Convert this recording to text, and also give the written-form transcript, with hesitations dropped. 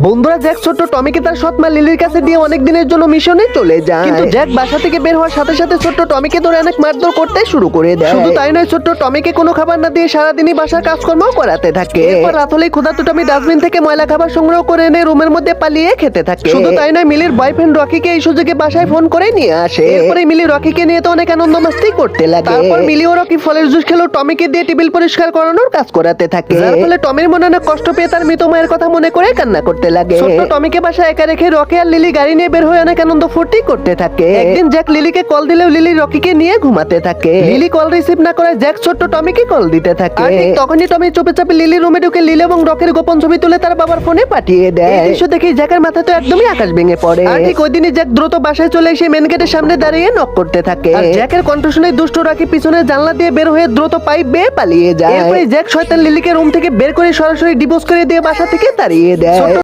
বন্ধুরা, জ্যাক ছোট্ট টমিকে তার সৎ মা লিলির কাছে দিয়ে অনেক দিনের জন্য মিশনে চলে যায়। কিন্তু জ্যাক বাসা থেকে বের হওয়ার সাথে সাথে ছোট্ট টমিকে ধরে অনেক মারধর করতে শুরু করে দেয়। শুধু তাই নয়, ছোট্ট টমিকে কোনো খাবার না দিয়ে সারাদিনই বাসার কাজকর্ম করাতে থাকে। এরপর রাত হলেই ক্ষুধার্ত টমি ডাস্টবিন থেকে ময়লা খাবার সংগ্রহ করে এনে রুমের মধ্যে পালিয়ে খেতে থাকে। শুধু তাই নয়, মিলির বয়ফ্রেন্ড রকিকে এই সুযোগে বাসায় ফোন করে নিয়ে আসে। এরপরে মিলি রকিকে নিয়ে তো অনেক আনন্দ মাস্তি করতে লাগে। তারপর মিলি ও রকি ফলের জুস খেলেও টমিকে দিয়ে টেবিল পরিষ্কার করানোর কাজ করাতে থাকে। যার ফলে টমির মনে অনেক কষ্ট পেয়ে তার মৃত মায়ের কথা মনে করে কান্না করতে লাগে। টমিকে বাসায় একা রেখে রকি আর লিলি গাড়ি নিয়ে বের হয়ে অনেক আনন্দ ফুর্তি করতে থাকে। একদিন জ্যাক লিলিকে কল দিলেও লিলি রকিকে নিয়ে ঘুমাতে থাকে। লিলি কল রিসিভ না করে জ্যাক ছোট্ট টমিকে কল দিতে থাকে। আর ঠিক তখনই টমি চুপে চাপে লিলির রুমে ঢুকে লিলি এবং রকির গোপন ছবি তুলে তার বাবার ফোনে পাঠিয়ে দেয়। এই দৃশ্য দেখে জ্যাকের মাথা তো একদমই আকাশ ভেঙে পড়ে। আর ঠিক ওই দিনই জ্যাক দ্রুত বাসায় চলে এসে মেন গেটের সামনে দাঁড়িয়ে নক করতে থাকে। আর জ্যাকের কণ্ঠ শুনে দুষ্ট রকি পিছনে জানলা দিয়ে বের হয়ে দ্রুত পাইপ বেয়ে পালিয়ে যায়। এরপরে জ্যাক শয়তান লিলিকে রুম থেকে বের করে সরাসরি ডিভোর্স করে দিয়ে বাসা থেকে তাড়িয়ে দেয়।